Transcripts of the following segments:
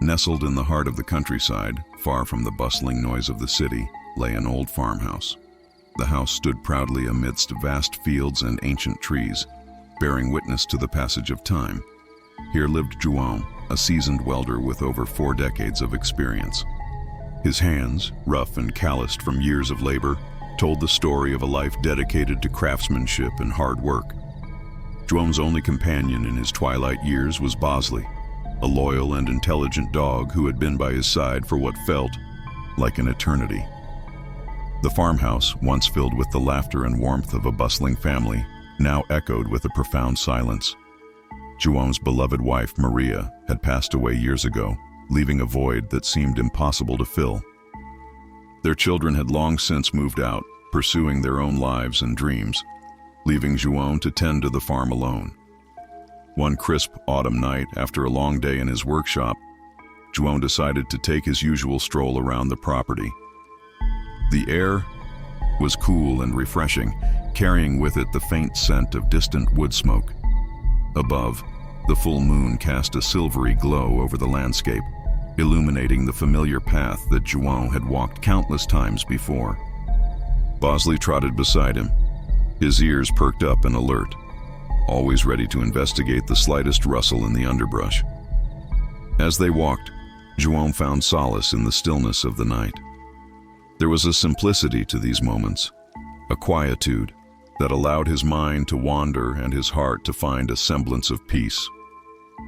Nestled in the heart of the countryside, far from the bustling noise of the city, lay an old farmhouse. The house stood proudly amidst vast fields and ancient trees, bearing witness to the passage of time. Here lived João, a seasoned welder with over 4 decades of experience. His hands, rough and calloused from years of labor, told the story of a life dedicated to craftsmanship and hard work. João's only companion in his twilight years was Bosley, a loyal and intelligent dog who had been by his side for what felt like an eternity. The farmhouse, once filled with the laughter and warmth of a bustling family, now echoed with a profound silence. João's beloved wife, Maria, had passed away years ago, leaving a void that seemed impossible to fill. Their children had long since moved out, pursuing their own lives and dreams, leaving João to tend to the farm alone. One crisp autumn night, after a long day in his workshop, João decided to take his usual stroll around the property. The air was cool and refreshing, carrying with it the faint scent of distant wood smoke. Above, the full moon cast a silvery glow over the landscape, illuminating the familiar path that João had walked countless times before. Bosley trotted beside him, his ears perked up and alert, always ready to investigate the slightest rustle in the underbrush. As they walked, João found solace in the stillness of the night. There was a simplicity to these moments, a quietude that allowed his mind to wander and his heart to find a semblance of peace.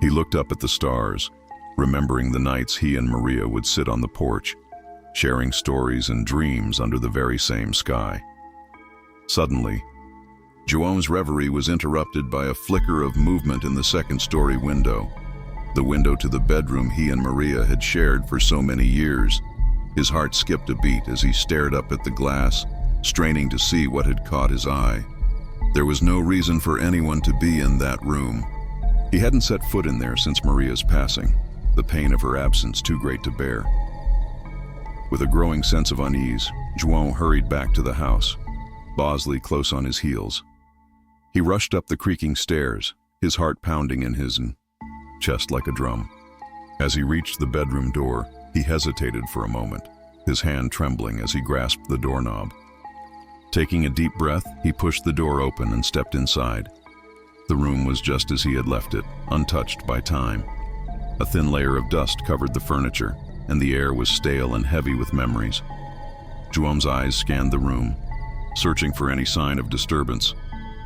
He looked up at the stars, remembering the nights he and Maria would sit on the porch, sharing stories and dreams under the very same sky. Suddenly, João's reverie was interrupted by a flicker of movement in the second-story window, the window to the bedroom he and Maria had shared for so many years. His heart skipped a beat as he stared up at the glass, straining to see what had caught his eye. There was no reason for anyone to be in that room. He hadn't set foot in there since Maria's passing, the pain of her absence too great to bear. With a growing sense of unease, João hurried back to the house, Bosley close on his heels. He rushed up the creaking stairs, his heart pounding in his chest like a drum. As he reached the bedroom door, he hesitated for a moment, his hand trembling as he grasped the doorknob. Taking a deep breath, he pushed the door open and stepped inside. The room was just as he had left it, untouched by time. A thin layer of dust covered the furniture, and the air was stale and heavy with memories. João's eyes scanned the room, searching for any sign of disturbance,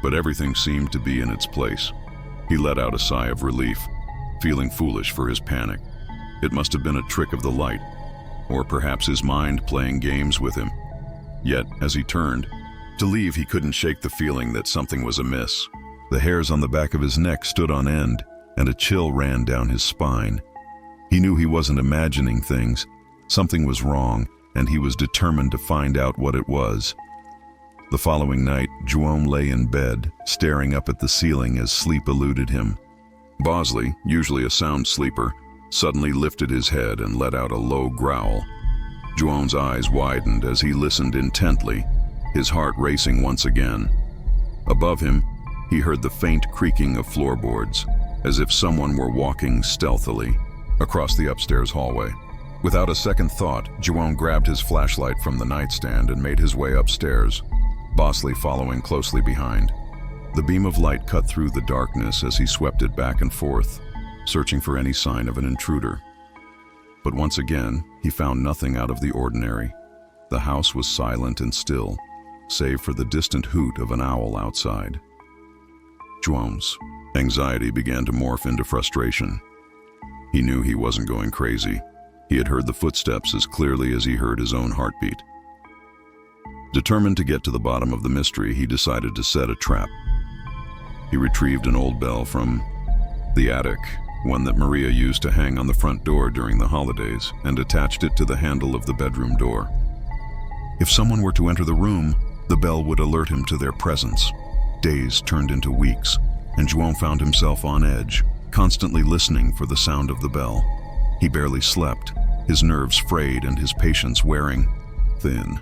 but everything seemed to be in its place. He let out a sigh of relief, feeling foolish for his panic. It must have been a trick of the light, or perhaps his mind playing games with him. Yet, as he turned to leave, he couldn't shake the feeling that something was amiss. The hairs on the back of his neck stood on end, and a chill ran down his spine. He knew he wasn't imagining things. Something was wrong, and he was determined to find out what it was. The following night, João lay in bed, staring up at the ceiling as sleep eluded him. Bosley, usually a sound sleeper, suddenly lifted his head and let out a low growl. João's eyes widened as he listened intently, his heart racing once again. Above him, he heard the faint creaking of floorboards, as if someone were walking stealthily across the upstairs hallway. Without a second thought, João grabbed his flashlight from the nightstand and made his way upstairs, Bosley following closely behind. The beam of light cut through the darkness as he swept it back and forth, searching for any sign of an intruder. But once again, he found nothing out of the ordinary. The house was silent and still, save for the distant hoot of an owl outside. João's anxiety began to morph into frustration. He knew he wasn't going crazy. He had heard the footsteps as clearly as he heard his own heartbeat. Determined to get to the bottom of the mystery, he decided to set a trap. He retrieved an old bell from the attic, one that Maria used to hang on the front door during the holidays, and attached it to the handle of the bedroom door. If someone were to enter the room, the bell would alert him to their presence. Days turned into weeks, and João found himself on edge, constantly listening for the sound of the bell. He barely slept, his nerves frayed and his patience wearing thin.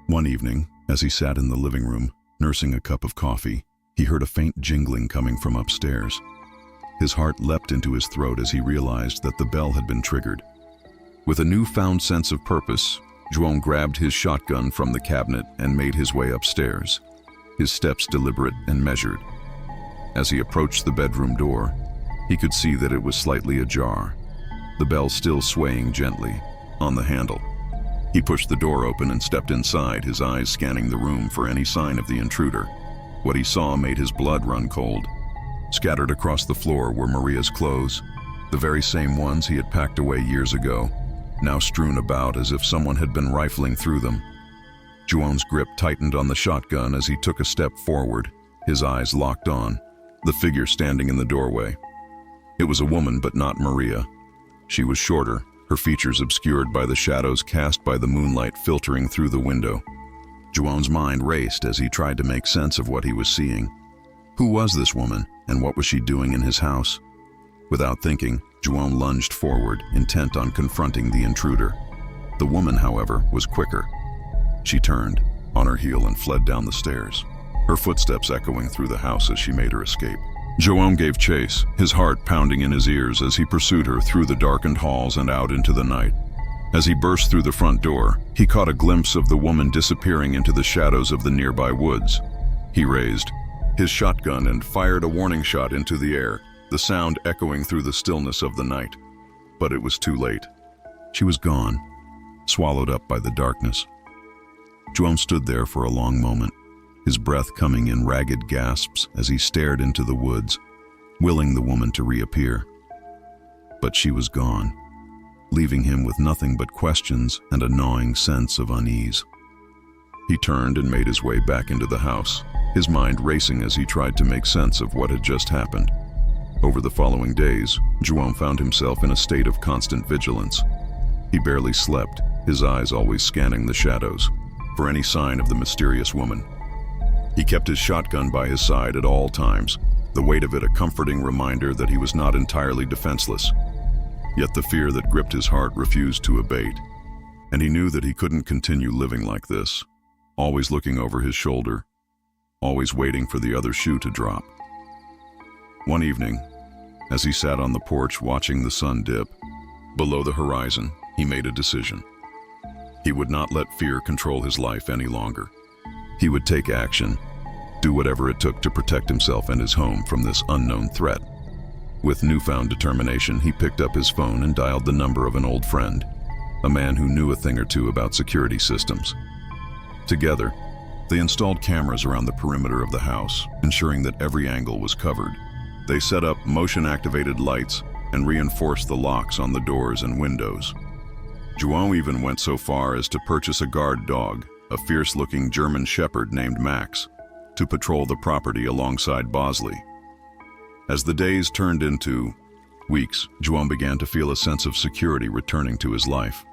One evening, as he sat in the living room, nursing a cup of coffee, he heard a faint jingling coming from upstairs. His heart leapt into his throat as he realized that the bell had been triggered. With a newfound sense of purpose, Zhuang grabbed his shotgun from the cabinet and made his way upstairs, his steps deliberate and measured. As he approached the bedroom door, he could see that it was slightly ajar, the bell still swaying gently on the handle. He pushed the door open and stepped inside, his eyes scanning the room for any sign of the intruder. What he saw made his blood run cold. Scattered across the floor were Maria's clothes, the very same ones he had packed away years ago, now strewn about as if someone had been rifling through them. Zhuang's grip tightened on the shotgun as he took a step forward, his eyes locked on the figure standing in the doorway. It was a woman, but not Maria. She was shorter, her features obscured by the shadows cast by the moonlight filtering through the window. Zhuang's mind raced as he tried to make sense of what he was seeing. Who was this woman, and what was she doing in his house? Without thinking, Zhuang lunged forward, intent on confronting the intruder. The woman, however, was quicker. She turned on her heel and fled down the stairs, her footsteps echoing through the house as she made her escape. Zhuang gave chase, his heart pounding in his ears as he pursued her through the darkened halls and out into the night. As he burst through the front door, he caught a glimpse of the woman disappearing into the shadows of the nearby woods. He raised his shotgun and fired a warning shot into the air, the sound echoing through the stillness of the night. But it was too late. She was gone, swallowed up by the darkness. Zhuang stood there for a long moment, his breath coming in ragged gasps as he stared into the woods, willing the woman to reappear. But she was gone, leaving him with nothing but questions and a gnawing sense of unease. He turned and made his way back into the house, his mind racing as he tried to make sense of what had just happened. Over the following days, Zhuang found himself in a state of constant vigilance. He barely slept, his eyes always scanning the shadows for any sign of the mysterious woman. He kept his shotgun by his side at all times, the weight of it a comforting reminder that he was not entirely defenseless. Yet the fear that gripped his heart refused to abate, and he knew that he couldn't continue living like this, always looking over his shoulder, always waiting for the other shoe to drop. One evening, as he sat on the porch watching the sun dip below the horizon, he made a decision. He would not let fear control his life any longer. He would take action, do whatever it took to protect himself and his home from this unknown threat. With newfound determination, he picked up his phone and dialed the number of an old friend, a man who knew a thing or two about security systems. Together, they installed cameras around the perimeter of the house, ensuring that every angle was covered. They set up motion-activated lights and reinforced the locks on the doors and windows. Zhuang even went so far as to purchase a guard dog, a fierce-looking German shepherd named Max, to patrol the property alongside Bosley. As the days turned into weeks, Zhuang began to feel a sense of security returning to his life.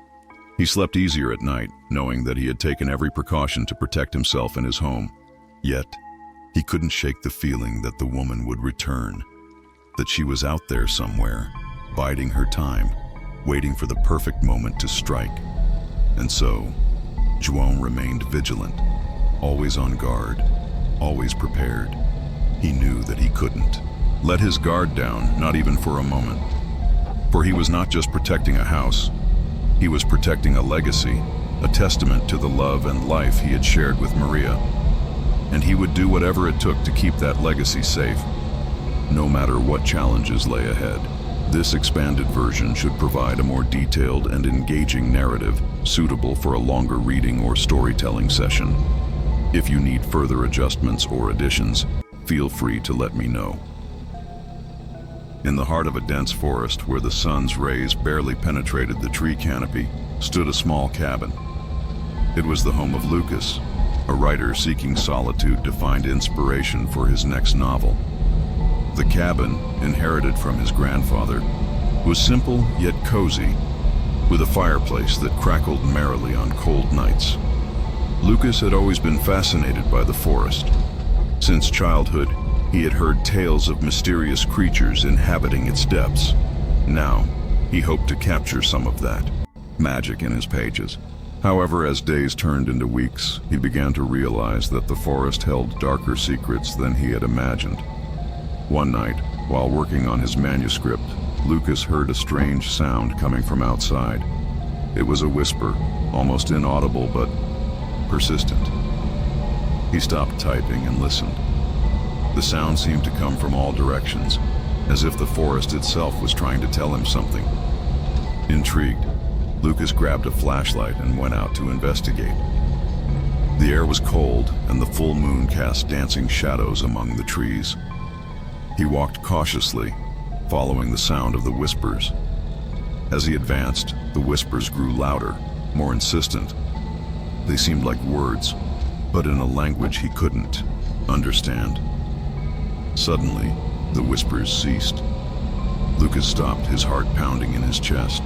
He slept easier at night, knowing that he had taken every precaution to protect himself and his home. Yet, he couldn't shake the feeling that the woman would return, that she was out there somewhere, biding her time, waiting for the perfect moment to strike. And so, Zhuang remained vigilant, always on guard, always prepared. He knew that he couldn't let his guard down, not even for a moment. For he was not just protecting a house, he was protecting a legacy, a testament to the love and life he had shared with Maria. And he would do whatever it took to keep that legacy safe, no matter what challenges lay ahead. This expanded version should provide a more detailed and engaging narrative, suitable for a longer reading or storytelling session. If you need further adjustments or additions, feel free to let me know. In the heart of a dense forest where the sun's rays barely penetrated the tree canopy, stood a small cabin. It was the home of Lucas, a writer seeking solitude to find inspiration for his next novel. The cabin, inherited from his grandfather, was simple yet cozy, with a fireplace that crackled merrily on cold nights. Lucas had always been fascinated by the forest. Since childhood, he had heard tales of mysterious creatures inhabiting its depths. Now, he hoped to capture some of that magic in his pages. However, as days turned into weeks, he began to realize that the forest held darker secrets than he had imagined. One night, While working on his manuscript, Lucas heard a strange sound coming from outside. It was a whisper, almost inaudible but persistent. He stopped typing and listened. The sound seemed to come from all directions, as if the forest itself was trying to tell him something. Intrigued, Lucas grabbed a flashlight and went out to investigate. The air was cold, and the full moon cast dancing shadows among the trees. He walked cautiously, following the sound of the whispers. As he advanced, the whispers grew louder, more insistent. They seemed like words, but in a language he couldn't understand. Suddenly, the whispers ceased. Lucas stopped, his heart pounding in his chest.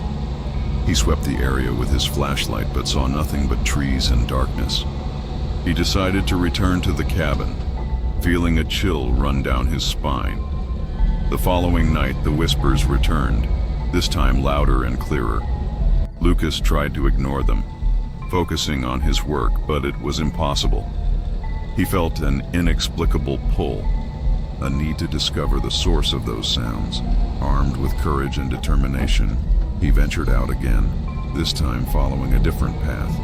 He swept the area with his flashlight but saw nothing but trees and darkness. He decided to return to the cabin, feeling a chill run down his spine. The following night, the whispers returned, this time louder and clearer. Lucas tried to ignore them, focusing on his work, but it was impossible. He felt an inexplicable pull, a need to discover the source of those sounds. Armed with courage and determination, he ventured out again, this time following a different path.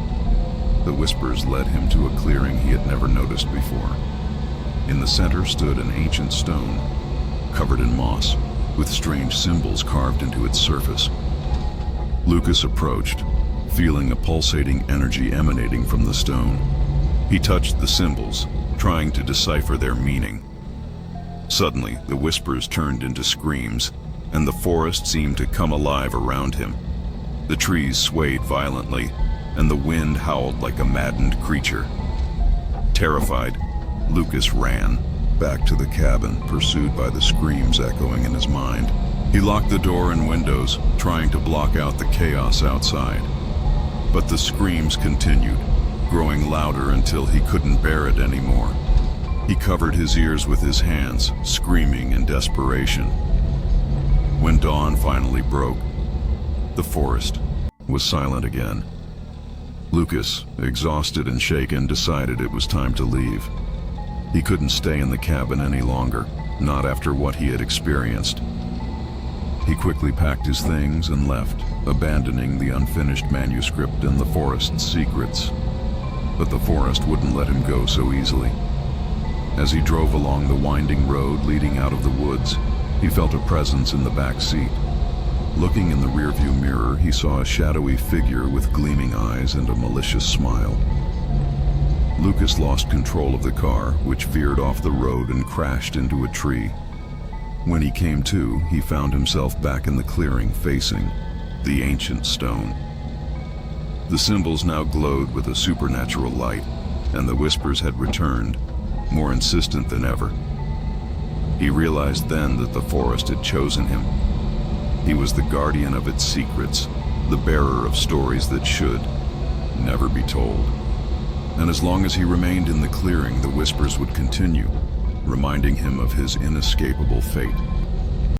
The whispers led him to a clearing he had never noticed before. In the center stood an ancient stone, covered in moss, with strange symbols carved into its surface. Lucas approached, feeling a pulsating energy emanating from the stone. He touched the symbols, trying to decipher their meaning. Suddenly, the whispers turned into screams, and the forest seemed to come alive around him. The trees swayed violently, and the wind howled like a maddened creature. Terrified, Lucas ran back to the cabin, pursued by the screams echoing in his mind. He locked the door and windows, trying to block out the chaos outside. But the screams continued, growing louder until he couldn't bear it anymore. He covered his ears with his hands, screaming in desperation. When dawn finally broke, the forest was silent again. Lucas, exhausted and shaken, decided it was time to leave. He couldn't stay in the cabin any longer, not after what he had experienced. He quickly packed his things and left, abandoning the unfinished manuscript and the forest's secrets. But the forest wouldn't let him go so easily. As he drove along the winding road leading out of the woods, he felt a presence in the back seat. Looking in the rearview mirror, he saw a shadowy figure with gleaming eyes and a malicious smile. Lucas lost control of the car, which veered off the road and crashed into a tree. When he came to, he found himself back in the clearing facing the ancient stone. The symbols now glowed with a supernatural light, and the whispers had returned, more insistent than ever. He realized then that the forest had chosen him. He was the guardian of its secrets, the bearer of stories that should never be told. And as long as he remained in the clearing, the whispers would continue, reminding him of his inescapable fate.